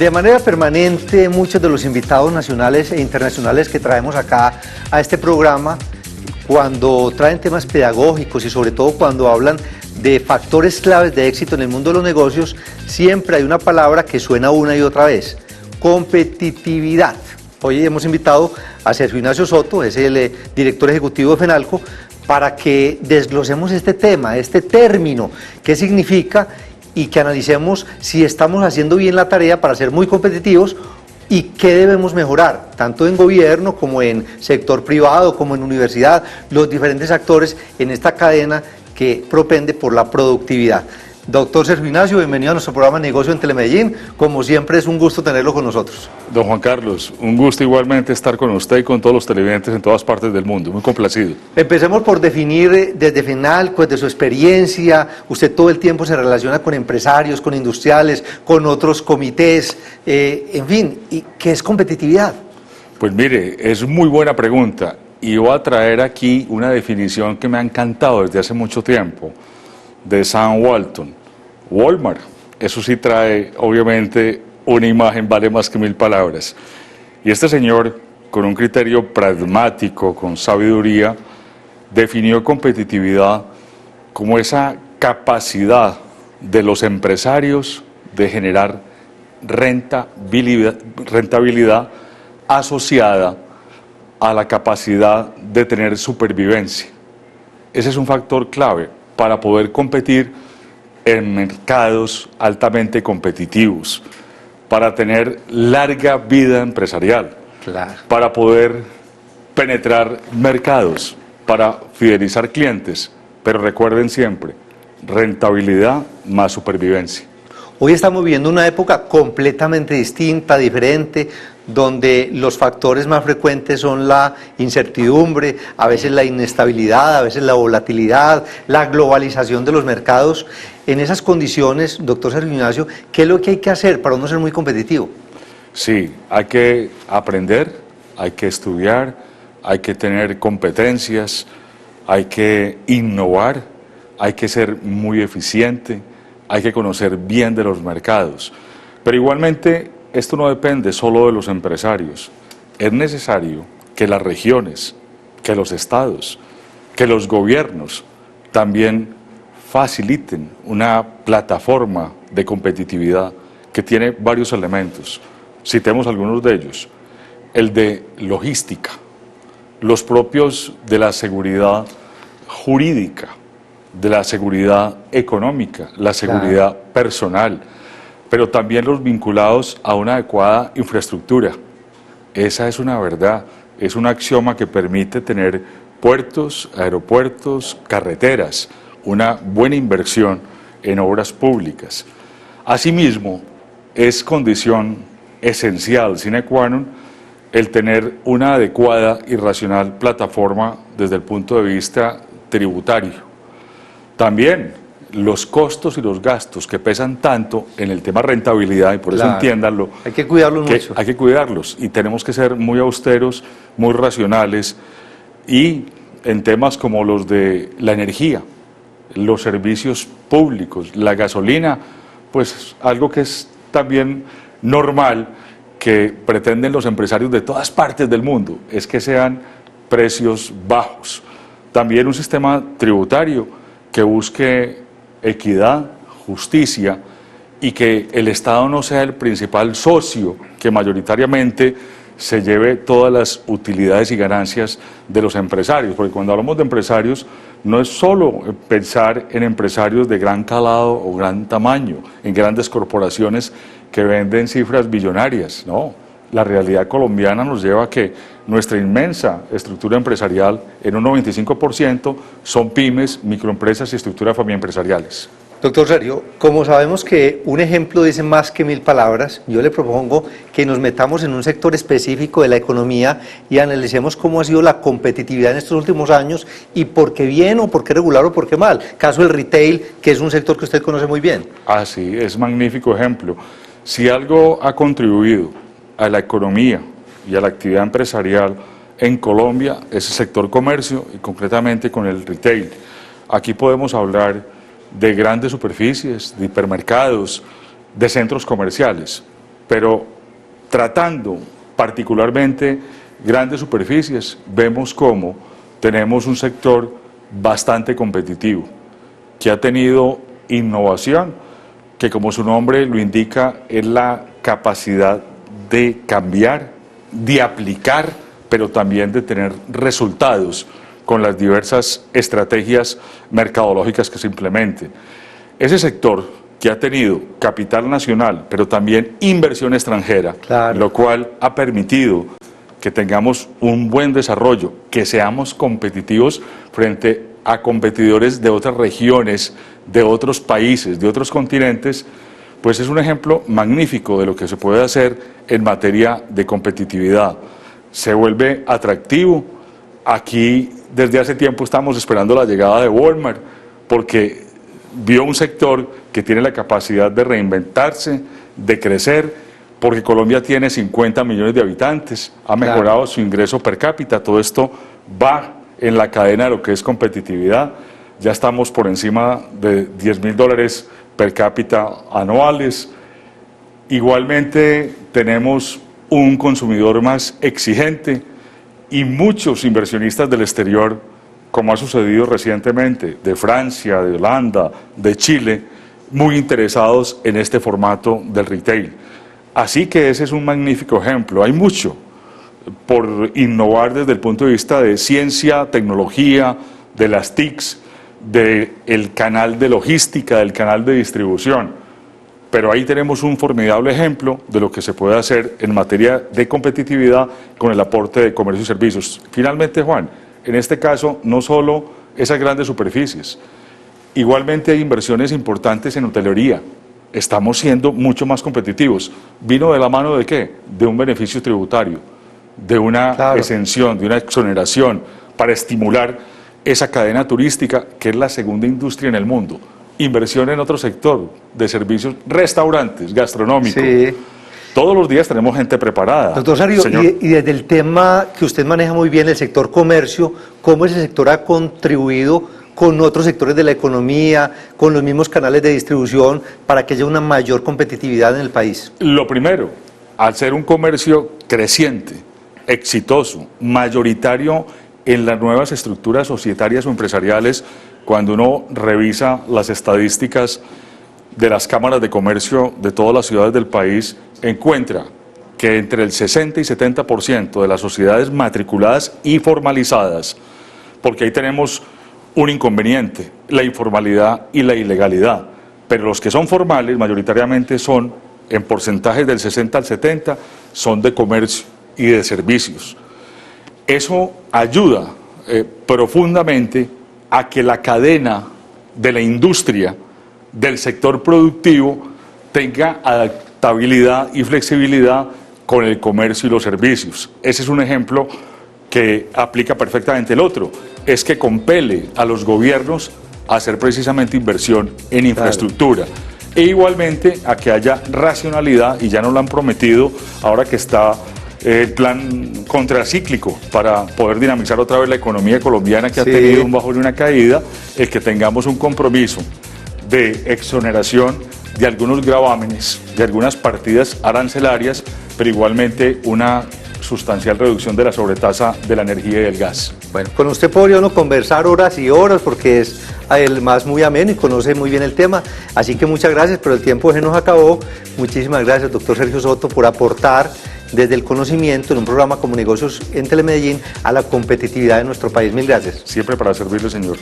De manera permanente, muchos de los invitados nacionales e internacionales que traemos acá a este programa, cuando traen temas pedagógicos y sobre todo cuando hablan de factores claves de éxito en el mundo de los negocios, siempre hay una palabra que suena una y otra vez: competitividad. Hoy hemos invitado a Sergio Ignacio Soto, es el director ejecutivo de FENALCO, para que desglosemos este tema, este término, qué significa, y que analicemos si estamos haciendo bien la tarea para ser muy competitivos y qué debemos mejorar, tanto en gobierno como en sector privado, como en universidad, los diferentes actores en esta cadena que propende por la productividad. Doctor Sergio Ignacio, bienvenido a nuestro programa Negocio en Telemedellín. Como siempre, es un gusto tenerlo con nosotros. Don Juan Carlos, un gusto igualmente estar con usted y con todos los televidentes en todas partes del mundo. Muy complacido. Empecemos por definir desde FENALCO, desde su experiencia. Usted todo el tiempo se relaciona con empresarios, con industriales, con otros comités, en fin. ¿Y qué es competitividad? Pues mire, es muy buena pregunta y voy a traer aquí una definición que me ha encantado desde hace mucho tiempo, de Sam Walton. Walmart, eso sí trae obviamente una imagen, vale más que 1000 palabras. Y este señor, con un criterio pragmático, con sabiduría, definió competitividad como esa capacidad de los empresarios de generar rentabilidad asociada a la capacidad de tener supervivencia. Ese es un factor clave para poder competir en mercados altamente competitivos, para tener larga vida empresarial, Claro. para poder penetrar mercados, para fidelizar clientes, pero recuerden siempre, rentabilidad más supervivencia. Hoy estamos viviendo una época completamente distinta, diferente, donde los factores más frecuentes son la incertidumbre, a veces la inestabilidad, a veces la volatilidad, la globalización de los mercados. En esas condiciones, doctor Sergio Ignacio, ¿qué es lo que hay que hacer para uno ser muy competitivo? Sí, hay que aprender, hay que estudiar, hay que tener competencias, hay que innovar, hay que ser muy eficiente, hay que conocer bien de los mercados. Pero igualmente, esto no depende solo de los empresarios. Es necesario que las regiones, que los estados, que los gobiernos también faciliten una plataforma de competitividad que tiene varios elementos. Citemos algunos de ellos. El de logística, los propios de la seguridad jurídica, de la seguridad económica, la seguridad personal, pero también los vinculados a una adecuada infraestructura. Esa es una verdad, es un axioma que permite tener puertos, aeropuertos, carreteras, una buena inversión en obras públicas. Asimismo, es condición esencial, sine qua non, el tener una adecuada y racional plataforma desde el punto de vista tributario. También los costos y los gastos que pesan tanto en el tema rentabilidad, y por eso entiéndanlo. Hay que cuidarlos mucho. Hay que cuidarlos y tenemos que ser muy austeros, muy racionales, y en temas como los de la energía, los servicios públicos, la gasolina, pues algo que es también normal que pretenden los empresarios de todas partes del mundo, es que sean precios bajos. También un sistema tributario que busque equidad, justicia, y que el Estado no sea el principal socio que mayoritariamente se lleve todas las utilidades y ganancias de los empresarios, porque cuando hablamos de empresarios no es solo pensar en empresarios de gran calado o gran tamaño, en grandes corporaciones que venden cifras billonarias, no. La realidad colombiana nos lleva a que nuestra inmensa estructura empresarial, en un 95%, son pymes, microempresas y estructuras familiares. Doctor Sergio, como sabemos que un ejemplo dice más que 1000 palabras, yo le propongo que nos metamos en un sector específico de la economía y analicemos cómo ha sido la competitividad en estos últimos años y por qué bien o por qué regular o por qué mal. Caso del retail, que es un sector que usted conoce muy bien. Ah, sí, es magnífico ejemplo. Si algo ha contribuido a la economía y a la actividad empresarial en Colombia es el sector comercio y concretamente con el retail. Aquí podemos hablar de grandes superficies, de hipermercados, de centros comerciales, pero tratando particularmente grandes superficies, vemos cómo tenemos un sector bastante competitivo, que ha tenido innovación, que como su nombre lo indica, es la capacidad de cambiar, de aplicar, pero también de tener resultados con las diversas estrategias mercadológicas que se implementen. Ese sector que ha tenido capital nacional, pero también inversión extranjera, claro, lo cual ha permitido que tengamos un buen desarrollo, que seamos competitivos frente a competidores de otras regiones, de otros países, de otros continentes, pues es un ejemplo magnífico de lo que se puede hacer en materia de competitividad. Se vuelve atractivo. Aquí desde hace tiempo estamos esperando la llegada de Walmart, porque vio un sector que tiene la capacidad de reinventarse, de crecer, porque Colombia tiene 50 millones de habitantes, ha mejorado su ingreso per cápita, todo esto va en la cadena de lo que es competitividad. Ya estamos por encima de $10.000 per cápita anuales. Igualmente tenemos un consumidor más exigente y muchos inversionistas del exterior, como ha sucedido recientemente, de Francia, de Holanda, de Chile, muy interesados en este formato del retail. Así que ese es un magnífico ejemplo. Hay mucho por innovar desde el punto de vista de ciencia, tecnología, de las TICs, del canal de logística, del canal de distribución. Pero ahí tenemos un formidable ejemplo de lo que se puede hacer en materia de competitividad con el aporte de comercio y servicios. Finalmente, Juan, en este caso, no solo esas grandes superficies, igualmente hay inversiones importantes en hotelería. Estamos siendo mucho más competitivos. ¿Vino de la mano de qué? De un beneficio tributario, de una exención, de una exoneración para estimular esa cadena turística que es la segunda industria en el mundo. Inversión en otro sector de servicios, restaurantes, gastronómicos. Sí. Todos los días tenemos gente preparada. Doctor Sarrio, y desde el tema que usted maneja muy bien, el sector comercio, ¿cómo ese sector ha contribuido con otros sectores de la economía, con los mismos canales de distribución, para que haya una mayor competitividad en el país? Lo primero, al ser un comercio creciente, exitoso, mayoritario en las nuevas estructuras societarias o empresariales, cuando uno revisa las estadísticas de las cámaras de comercio de todas las ciudades del país, encuentra que entre el 60 y 70% de las sociedades matriculadas y formalizadas, porque ahí tenemos un inconveniente, la informalidad y la ilegalidad, pero los que son formales mayoritariamente son, en porcentajes del 60 al 70, son de comercio y de servicios. Eso ayuda profundamente a que la cadena de la industria, del sector productivo, tenga adaptabilidad y flexibilidad con el comercio y los servicios. Ese es un ejemplo que aplica perfectamente. El otro es que compele a los gobiernos a hacer precisamente inversión en infraestructura. E igualmente a que haya racionalidad, y ya nos lo han prometido ahora que está el plan contracíclico para poder dinamizar otra vez la economía colombiana, que ha tenido un bajón y una caída, el que tengamos un compromiso de exoneración de algunos gravámenes, de algunas partidas arancelarias, pero igualmente una sustancial reducción de la sobretasa de la energía y del gas. Bueno, con usted podría uno conversar horas y horas porque es el más muy ameno y conoce muy bien el tema, así que muchas gracias, pero el tiempo se nos acabó. Muchísimas gracias, doctor Sergio Soto, por aportar desde el conocimiento en un programa como Negocios en Telemedellín a la competitividad de nuestro país. Mil gracias. Siempre para servirle, señor.